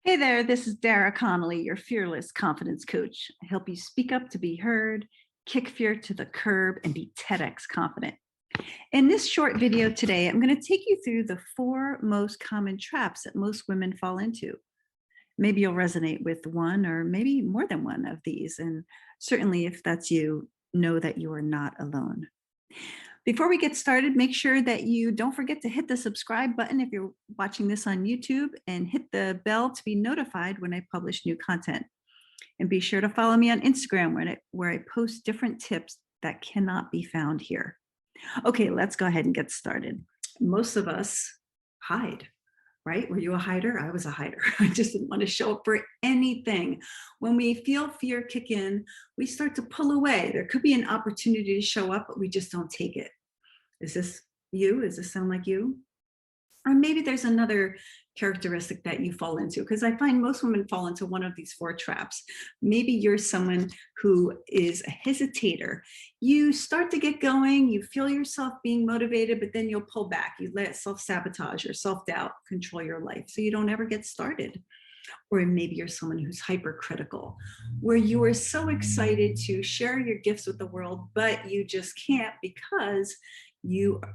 Hey there, this is Dara Connolly, your fearless confidence coach. I help you speak up to be heard, kick fear to the curb, and be TEDx confident. In this short video today, I'm going to take you through the 4 most common traps that most women fall into. Maybe you'll resonate with one or maybe more than one of these. And certainly if that's you, know that you are not alone. Before we get started, make sure that you don't forget to hit the subscribe button if you're watching this on YouTube, and hit the bell to be notified when I publish new content. And be sure to follow me on Instagram where I post different tips that cannot be found here. Okay, let's go ahead and get started. Most of us hide, right? Were you a hider? I was a hider. I just didn't want to show up for anything. When we feel fear kick in, we start to pull away. There could be an opportunity to show up, but we just don't take it. Is this you? Does this sound like you? Or maybe there's another characteristic that you fall into, because I find most women fall into one of these 4 traps. Maybe you're someone who is a hesitator. You start to get going, you feel yourself being motivated, but then you'll pull back. You let self-sabotage or self-doubt control your life, so you don't ever get started. Or maybe you're someone who's hypercritical, where you are so excited to share your gifts with the world, but you just can't because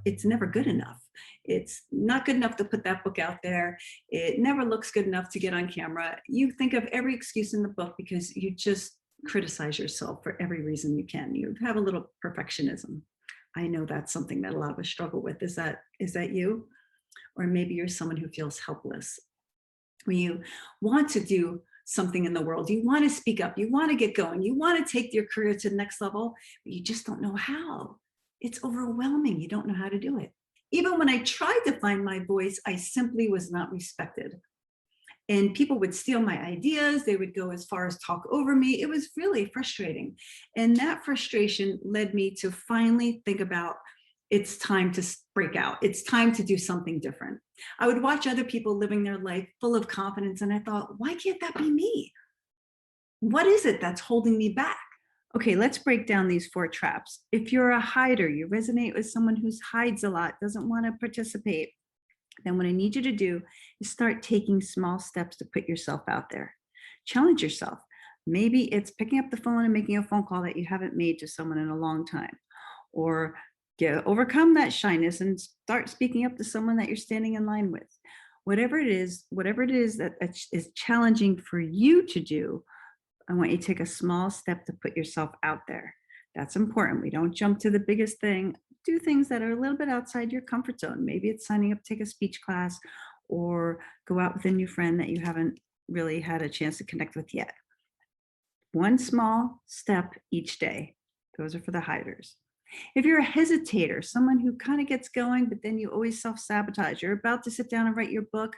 it's never good enough. It's not good enough to put that book out there. It never looks good enough to get on camera. You think of every excuse in the book because you just criticize yourself for every reason you can. You have a little perfectionism. I know that's something that a lot of us struggle with. Is that you? Or maybe you're someone who feels helpless, when you want to do something in the world, you want to speak up, you want to get going, you want to take your career to the next level, but you just don't know how. It's overwhelming. You don't know how to do it. Even when I tried to find my voice, I simply was not respected. And people would steal my ideas. They would go as far as talk over me. It was really frustrating. And that frustration led me to finally think about, it's time to break out. It's time to do something different. I would watch other people living their life full of confidence, and I thought, why can't that be me? What is it that's holding me back? Okay, let's break down these 4 traps. If you're a hider, you resonate with someone who hides a lot, doesn't want to participate, then what I need you to do is start taking small steps to put yourself out there. Challenge yourself. Maybe it's picking up the phone and making a phone call that you haven't made to someone in a long time, or overcome that shyness and start speaking up to someone that you're standing in line with. Whatever it is that is challenging for you to do, I want you to take a small step to put yourself out there. That's important. We don't jump to the biggest thing. Do things that are a little bit outside your comfort zone. Maybe it's signing up to take a speech class, or go out with a new friend that you haven't really had a chance to connect with yet. One small step each day. Those are for the hiders. If you're a hesitator, someone who kind of gets going, but then you always self-sabotage. You're about to sit down and write your book,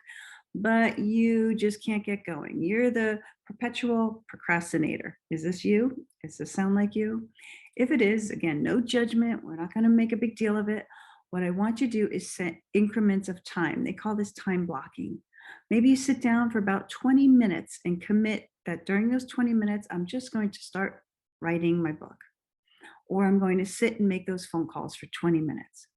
but you just can't get going. You're the perpetual procrastinator. Is this you? Does this sound like you? If it is, again, no judgment. We're not going to make a big deal of it. What I want you to do is set increments of time. They call this time blocking. Maybe you sit down for about 20 minutes and commit that during those 20 minutes, I'm just going to start writing my book. Or I'm going to sit and make those phone calls for 20 minutes.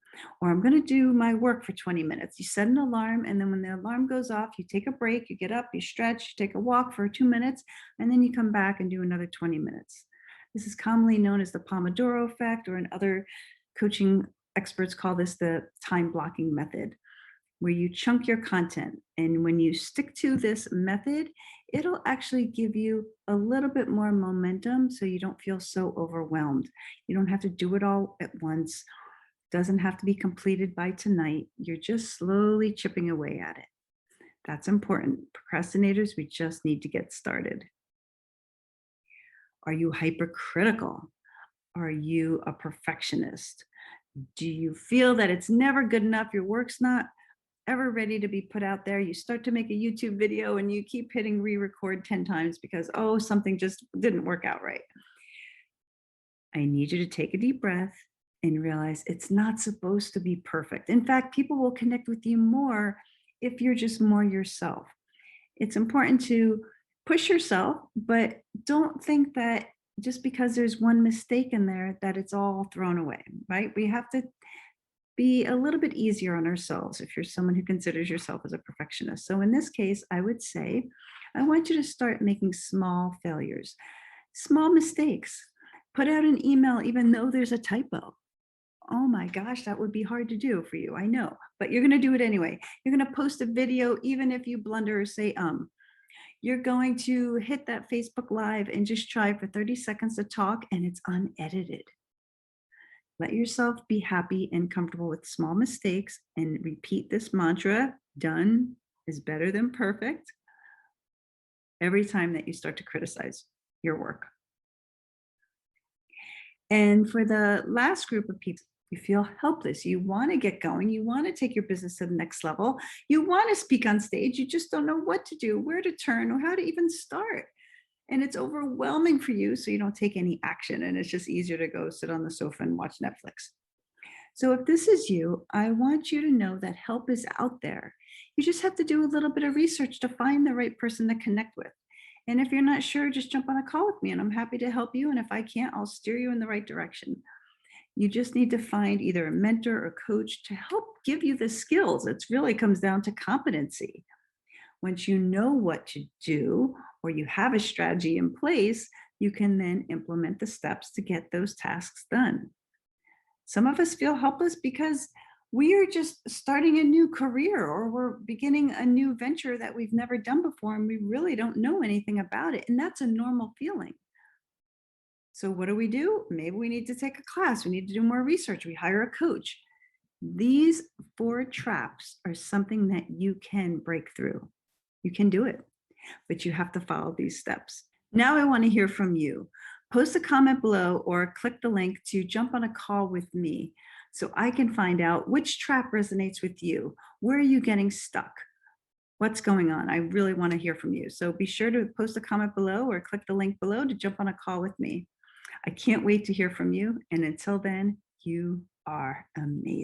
Or I'm going to do my work for 20 minutes. You set an alarm, and then when the alarm goes off, you take a break, you get up, you stretch, you take a walk for 2 minutes, and then you come back and do another 20 minutes. This is commonly known as the Pomodoro effect, or in other coaching experts call this the time blocking method, where you chunk your content. And when you stick to this method, it'll actually give you a little bit more momentum so you don't feel so overwhelmed. You don't have to do it all at once. Doesn't have to be completed by tonight. You're just slowly chipping away at it. That's important. Procrastinators, we just need to get started. Are you hypercritical? Are you a perfectionist? Do you feel that it's never good enough? Your work's not ever ready to be put out there. You start to make a YouTube video and you keep hitting re-record 10 times because, oh, something just didn't work out right. I need you to take a deep breath and realize it's not supposed to be perfect. In fact, people will connect with you more if you're just more yourself. It's important to push yourself, but don't think that just because there's one mistake in there that it's all thrown away, right? We have to be a little bit easier on ourselves if you're someone who considers yourself as a perfectionist. So in this case, I would say, I want you to start making small failures, small mistakes. Put out an email even though there's a typo. Oh my gosh, that would be hard to do for you, I know, but you're going to do it anyway. You're going to post a video even if you blunder or say You're going to hit that Facebook Live and just try for 30 seconds to talk, and it's unedited. Let yourself be happy and comfortable with small mistakes and repeat this mantra: done is better than perfect, every time that you start to criticize your work. And for the last group of people, you feel helpless. You want to get going. You want to take your business to the next level. You want to speak on stage. You just don't know what to do, where to turn, or how to even start. And it's overwhelming for you, so you don't take any action. And it's just easier to go sit on the sofa and watch Netflix. So if this is you, I want you to know that help is out there. You just have to do a little bit of research to find the right person to connect with. And if you're not sure, just jump on a call with me and I'm happy to help you. And if I can't, I'll steer you in the right direction. You just need to find either a mentor or coach to help give you the skills. It really comes down to competency. Once you know what to do or you have a strategy in place, you can then implement the steps to get those tasks done. Some of us feel helpless because we are just starting a new career or we're beginning a new venture that we've never done before and we really don't know anything about it. And that's a normal feeling. So what do? Maybe we need to take a class. We need to do more research. We hire a coach. These 4 traps are something that you can break through. You can do it, but you have to follow these steps. Now I want to hear from you. Post a comment below or click the link to jump on a call with me so I can find out which trap resonates with you. Where are you getting stuck? What's going on? I really want to hear from you. So be sure to post a comment below or click the link below to jump on a call with me. I can't wait to hear from you. And until then, you are amazing.